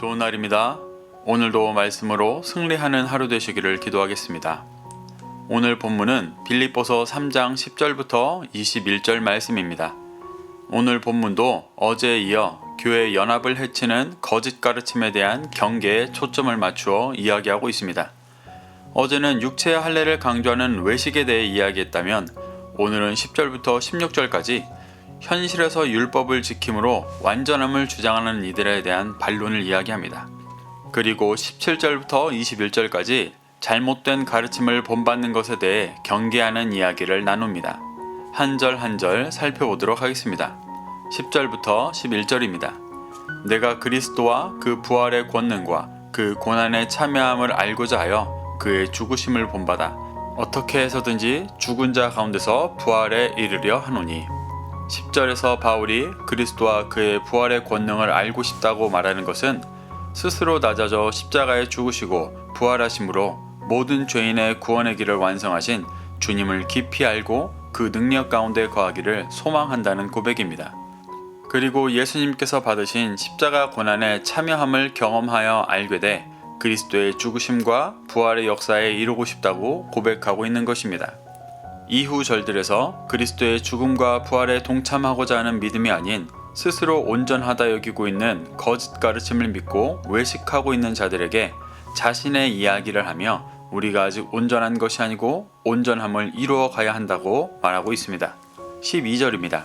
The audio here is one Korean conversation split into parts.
좋은 날입니다. 오늘도 말씀으로 승리하는 하루 되시기를 기도하겠습니다. 오늘 본문은 빌립보서 3장 10절부터 21절 말씀입니다. 오늘 본문도 어제에 이어 교회 연합을 해치는 거짓 가르침에 대한 경계에 초점을 맞추어 이야기하고 있습니다. 어제는 육체의 할례를 강조하는 외식에 대해 이야기했다면 오늘은 10절부터 16절까지 현실에서 율법을 지킴으로 완전함을 주장하는 이들에 대한 반론을 이야기합니다. 그리고 17절부터 21절까지 잘못된 가르침을 본받는 것에 대해 경계하는 이야기를 나눕니다. 한 절 한 절 살펴보도록 하겠습니다. 10절부터 11절입니다. 내가 그리스도와 그 부활의 권능과 그 고난에 참여함을 알고자 하여 그의 죽으심을 본받아 어떻게 해서든지 죽은 자 가운데서 부활에 이르려 하노니. 10절에서 바울이 그리스도와 그의 부활의 권능을 알고 싶다고 말하는 것은 스스로 낮아져 십자가에 죽으시고 부활하심으로 모든 죄인의 구원의 길을 완성하신 주님을 깊이 알고 그 능력 가운데 거하기를 소망한다는 고백입니다. 그리고 예수님께서 받으신 십자가 고난에 참여함을 경험하여 알게 돼 그리스도의 죽으심과 부활의 역사에 이루고 싶다고 고백하고 있는 것입니다. 이후 절들에서 그리스도의 죽음과 부활에 동참하고자 하는 믿음이 아닌 스스로 온전하다 여기고 있는 거짓 가르침을 믿고 외식하고 있는 자들에게 자신의 이야기를 하며 우리가 아직 온전한 것이 아니고 온전함을 이루어 가야 한다고 말하고 있습니다. 12절입니다.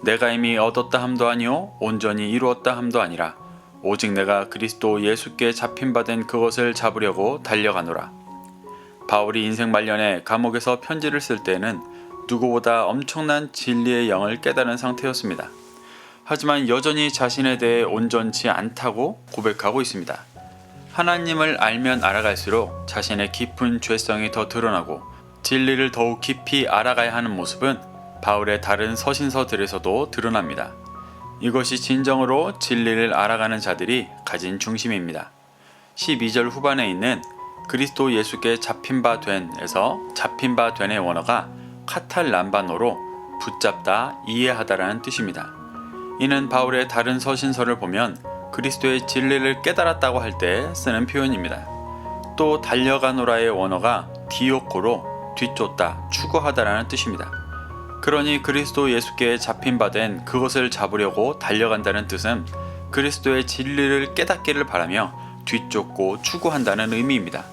내가 이미 얻었다 함도 아니요 온전히 이루었다 함도 아니라 오직 내가 그리스도 예수께 잡힌 바 된 그것을 잡으려고 달려가노라. 바울이 인생 말년에 감옥에서 편지를 쓸 때에는 누구보다 엄청난 진리의 영을 깨달은 상태였습니다. 하지만 여전히 자신에 대해 온전치 않다고 고백하고 있습니다. 하나님을 알면 알아갈수록 자신의 깊은 죄성이 더 드러나고 진리를 더욱 깊이 알아가야 하는 모습은 바울의 다른 서신서들에서도 드러납니다. 이것이 진정으로 진리를 알아가는 자들이 가진 중심입니다. 12절 후반에 있는 그리스도 예수께 잡힌 바 된에서 잡힌 바 된의 원어가 카탈람바노로 붙잡다, 이해하다라는 뜻입니다. 이는 바울의 다른 서신서를 보면 그리스도의 진리를 깨달았다고 할 때 쓰는 표현입니다. 또 달려가노라의 원어가 디오코로 뒤쫓다, 추구하다라는 뜻입니다. 그러니 그리스도 예수께 잡힌 바 된 그것을 잡으려고 달려간다는 뜻은 그리스도의 진리를 깨닫기를 바라며 뒤쫓고 추구한다는 의미입니다.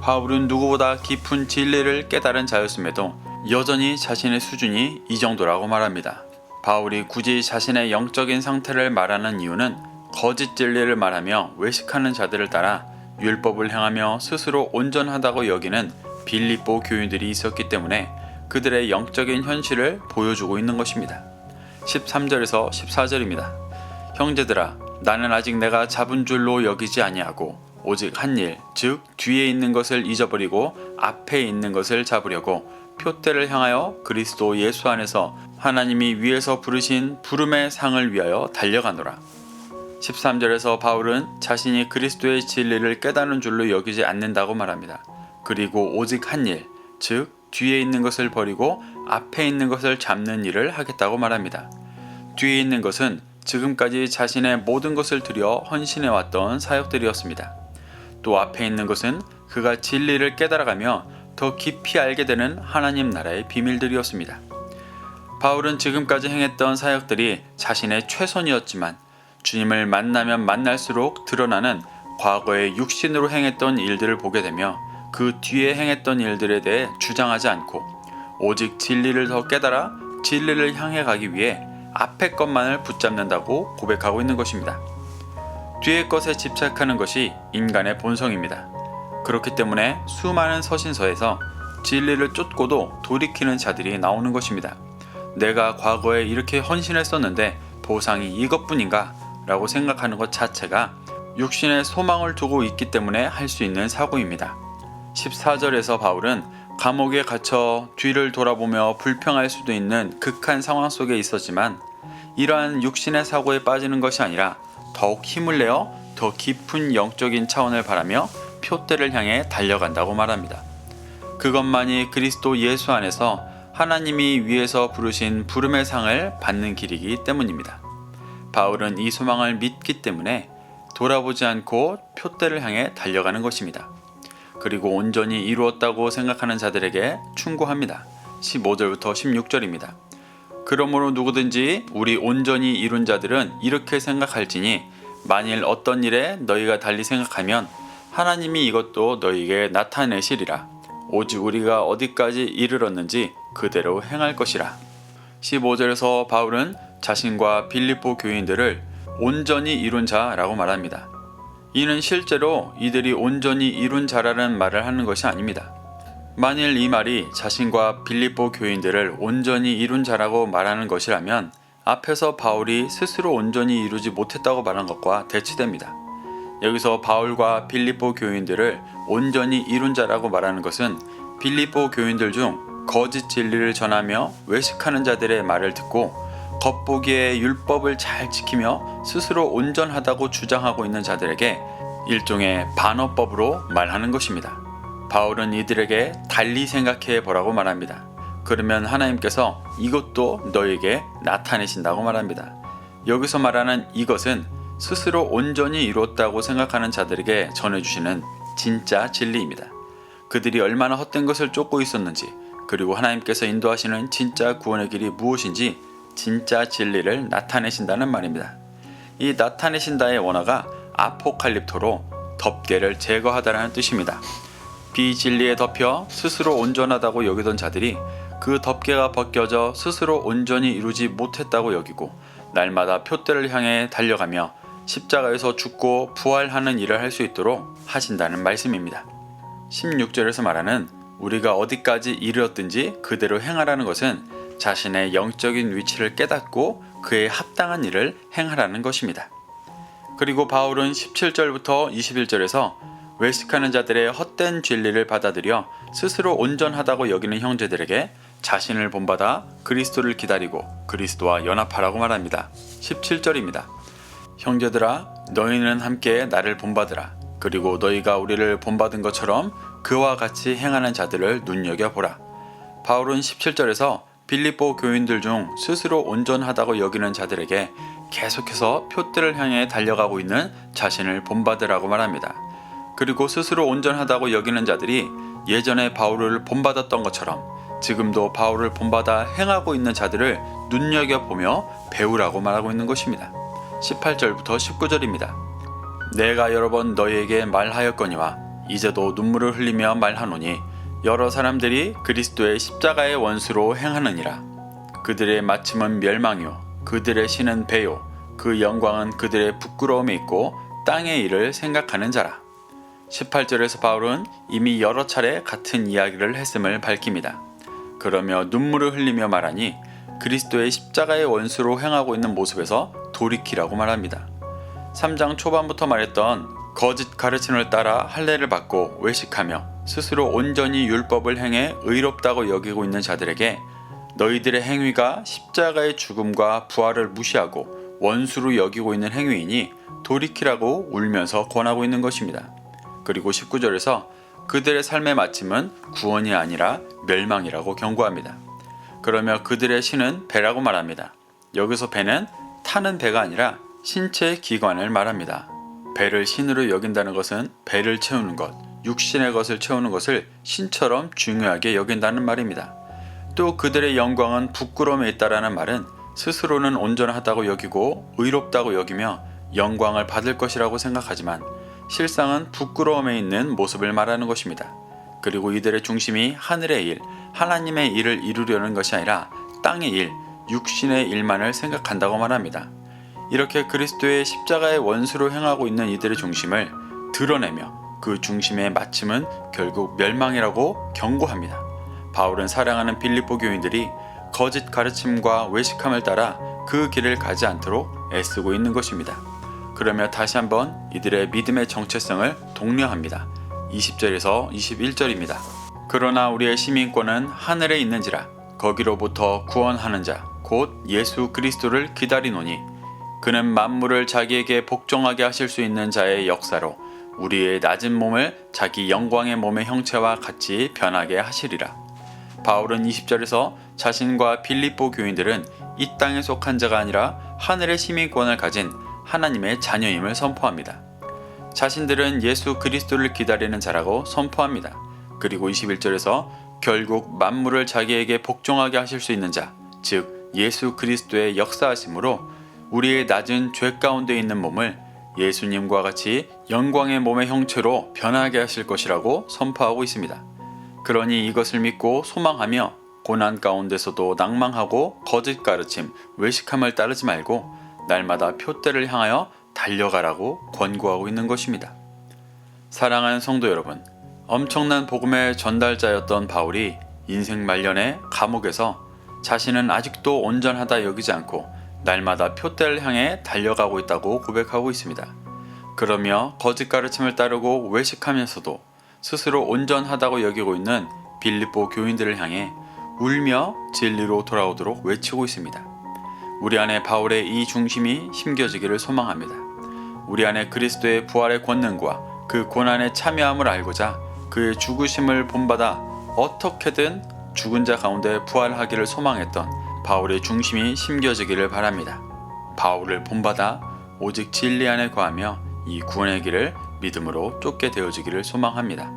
바울은 누구보다 깊은 진리를 깨달은 자였음에도 여전히 자신의 수준이 이 정도라고 말합니다. 바울이 굳이 자신의 영적인 상태를 말하는 이유는 거짓 진리를 말하며 외식하는 자들을 따라 율법을 행하며 스스로 온전하다고 여기는 빌립보 교인들이 있었기 때문에 그들의 영적인 현실을 보여주고 있는 것입니다. 13절에서 14절입니다. 형제들아, 나는 아직 내가 잡은 줄로 여기지 아니하고 오직 한 일, 즉 뒤에 있는 것을 잊어버리고 앞에 있는 것을 잡으려고 표대를 향하여 그리스도 예수 안에서 하나님이 위에서 부르신 부름의 상을 위하여 달려가노라. 13절에서 바울은 자신이 그리스도의 진리를 깨닫는 줄로 여기지 않는다고 말합니다. 그리고 오직 한 일, 즉 뒤에 있는 것을 버리고 앞에 있는 것을 잡는 일을 하겠다고 말합니다. 뒤에 있는 것은 지금까지 자신의 모든 것을 들여 헌신해왔던 사역들이었습니다. 또 앞에 있는 것은 그가 진리를 깨달아가며 더 깊이 알게 되는 하나님 나라의 비밀들이었습니다. 바울은 지금까지 행했던 사역들이 자신의 최선이었지만 주님을 만나면 만날수록 드러나는 과거의 육신으로 행했던 일들을 보게 되며 그 뒤에 행했던 일들에 대해 주장하지 않고 오직 진리를 더 깨달아 진리를 향해 가기 위해 앞의 것만을 붙잡는다고 고백하고 있는 것입니다. 뒤의 것에 집착하는 것이 인간의 본성입니다. 그렇기 때문에 수많은 서신서에서 진리를 쫓고도 돌이키는 자들이 나오는 것입니다. 내가 과거에 이렇게 헌신했었는데 보상이 이것뿐인가? 라고 생각하는 것 자체가 육신의 소망을 두고 있기 때문에 할 수 있는 사고입니다. 14절에서 바울은 감옥에 갇혀 뒤를 돌아보며 불평할 수도 있는 극한 상황 속에 있었지만 이러한 육신의 사고에 빠지는 것이 아니라 더욱 힘을 내어 더 깊은 영적인 차원을 바라며 표대를 향해 달려간다고 말합니다. 그것만이 그리스도 예수 안에서 하나님이 위에서 부르신 부름의 상을 받는 길이기 때문입니다. 바울은 이 소망을 믿기 때문에 돌아보지 않고 표대를 향해 달려가는 것입니다. 그리고 온전히 이루었다고 생각하는 자들에게 충고합니다. 15절부터 16절입니다. 그러므로 누구든지 우리 온전히 이룬 자들은 이렇게 생각할지니 만일 어떤 일에 너희가 달리 생각하면 하나님이 이것도 너희에게 나타내시리라. 오직 우리가 어디까지 이르렀는지 그대로 행할 것이라. 15절에서 바울은 자신과 빌립보 교인들을 온전히 이룬 자라고 말합니다. 이는 실제로 이들이 온전히 이룬 자라는 말을 하는 것이 아닙니다. 만일 이 말이 자신과 빌립보 교인들을 온전히 이룬 자라고 말하는 것이라면 앞에서 바울이 스스로 온전히 이루지 못했다고 말한 것과 대치됩니다. 여기서 바울과 빌립보 교인들을 온전히 이룬 자라고 말하는 것은 빌립보 교인들 중 거짓 진리를 전하며 외식하는 자들의 말을 듣고 겉보기에 율법을 잘 지키며 스스로 온전하다고 주장하고 있는 자들에게 일종의 반어법으로 말하는 것입니다. 바울은 이들에게 달리 생각해 보라고 말합니다. 그러면 하나님께서 이것도 너에게 나타내신다고 말합니다. 여기서 말하는 이것은 스스로 온전히 이루었다고 생각하는 자들에게 전해주시는 진짜 진리입니다. 그들이 얼마나 헛된 것을 쫓고 있었는지, 그리고 하나님께서 인도하시는 진짜 구원의 길이 무엇인지 진짜 진리를 나타내신다는 말입니다. 이 나타내신다의 원어가 아포칼립토로 덮개를 제거하다라는 뜻입니다. 비진리에 덮여 스스로 온전하다고 여기던 자들이 그 덮개가 벗겨져 스스로 온전히 이루지 못했다고 여기고 날마다 표대를 향해 달려가며 십자가에서 죽고 부활하는 일을 할 수 있도록 하신다는 말씀입니다. 16절에서 말하는 우리가 어디까지 이르렀든지 그대로 행하라는 것은 자신의 영적인 위치를 깨닫고 그에 합당한 일을 행하라는 것입니다. 그리고 바울은 17절부터 21절에서 외식하는 자들의 헛된 진리를 받아들여 스스로 온전하다고 여기는 형제들에게 자신을 본받아 그리스도를 기다리고 그리스도와 연합하라고 말합니다. 17절입니다. 형제들아, 너희는 함께 나를 본받으라. 그리고 너희가 우리를 본받은 것처럼 그와 같이 행하는 자들을 눈여겨보라. 바울은 17절에서 빌립보 교인들 중 스스로 온전하다고 여기는 자들에게 계속해서 표대를 향해 달려가고 있는 자신을 본받으라고 말합니다. 그리고 스스로 온전하다고 여기는 자들이 예전에 바울을 본받았던 것처럼 지금도 바울을 본받아 행하고 있는 자들을 눈여겨보며 배우라고 말하고 있는 것입니다. 18절부터 19절입니다. 내가 여러 번 너희에게 말하였거니와 이제도 눈물을 흘리며 말하노니 여러 사람들이 그리스도의 십자가의 원수로 행하느니라. 그들의 마침은 멸망이요 그들의 신은 배요 그 영광은 그들의 부끄러움에 있고 땅의 일을 생각하는 자라. 18절에서 바울은 이미 여러 차례 같은 이야기를 했음을 밝힙니다. 그러며 눈물을 흘리며 말하니 그리스도의 십자가의 원수로 행하고 있는 모습에서 돌이키라고 말합니다. 3장 초반부터 말했던 거짓 가르침을 따라 할례를 받고 외식하며 스스로 온전히 율법을 행해 의롭다고 여기고 있는 자들에게 너희들의 행위가 십자가의 죽음과 부활을 무시하고 원수로 여기고 있는 행위이니 돌이키라고 울면서 권하고 있는 것입니다. 그리고 19절에서 그들의 삶의 마침은 구원이 아니라 멸망이라고 경고합니다. 그러며 그들의 신은 배라고 말합니다. 여기서 배는 타는 배가 아니라 신체 기관을 말합니다. 배를 신으로 여긴다는 것은 배를 채우는 것, 육신의 것을 채우는 것을 신처럼 중요하게 여긴다는 말입니다. 또 그들의 영광은 부끄러움에 있다라는 말은 스스로는 온전하다고 여기고 의롭다고 여기며 영광을 받을 것이라고 생각하지만 실상은 부끄러움에 있는 모습을 말하는 것입니다. 그리고 이들의 중심이 하늘의 일, 하나님의 일을 이루려는 것이 아니라 땅의 일, 육신의 일만을 생각한다고 말합니다. 이렇게 그리스도의 십자가의 원수로 행하고 있는 이들의 중심을 드러내며 그 중심의 마침은 결국 멸망이라고 경고합니다. 바울은 사랑하는 빌립보 교인들이 거짓 가르침과 외식함을 따라 그 길을 가지 않도록 애쓰고 있는 것입니다. 그러며 다시 한번 이들의 믿음의 정체성을 독려합니다. 20절에서 21절입니다. 그러나 우리의 시민권은 하늘에 있는지라 거기로부터 구원하는 자 곧 예수 그리스도를 기다리노니 그는 만물을 자기에게 복종하게 하실 수 있는 자의 역사로 우리의 낮은 몸을 자기 영광의 몸의 형체와 같이 변하게 하시리라. 바울은 20절에서 자신과 빌립보 교인들은 이 땅에 속한 자가 아니라 하늘의 시민권을 가진 하나님의 자녀임을 선포합니다. 자신들은 예수 그리스도를 기다리는 자라고 선포합니다. 그리고 21절에서 결국 만물을 자기에게 복종하게 하실 수 있는 자, 즉 예수 그리스도의 역사하심으로 우리의 낮은 죄 가운데 있는 몸을 예수님과 같이 영광의 몸의 형체로 변하게 하실 것이라고 선포하고 있습니다. 그러니 이것을 믿고 소망하며 고난 가운데서도 낭망하고 거짓 가르침, 외식함을 따르지 말고 날마다 표대를 향하여 달려가라고 권고하고 있는 것입니다. 사랑하는 성도 여러분, 엄청난 복음의 전달자였던 바울이 인생 말년에 감옥에서 자신은 아직도 온전하다 여기지 않고 날마다 표대를 향해 달려가고 있다고 고백하고 있습니다. 그러며 거짓 가르침을 따르고 외식하면서도 스스로 온전하다고 여기고 있는 빌립보 교인들을 향해 울며 진리로 돌아오도록 외치고 있습니다. 우리 안에 바울의 이 중심이 심겨지기를 소망합니다. 우리 안에 그리스도의 부활의 권능과 그 고난에 참여함을 알고자 그의 죽으심을 본받아 어떻게든 죽은 자 가운데 부활하기를 소망했던 바울의 중심이 심겨지기를 바랍니다. 바울을 본받아 오직 진리 안에 거하며 이 구원의 길을 믿음으로 쫓게 되어지기를 소망합니다.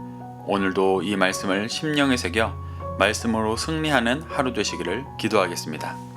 오늘도 이 말씀을 심령에 새겨 말씀으로 승리하는 하루 되시기를 기도하겠습니다.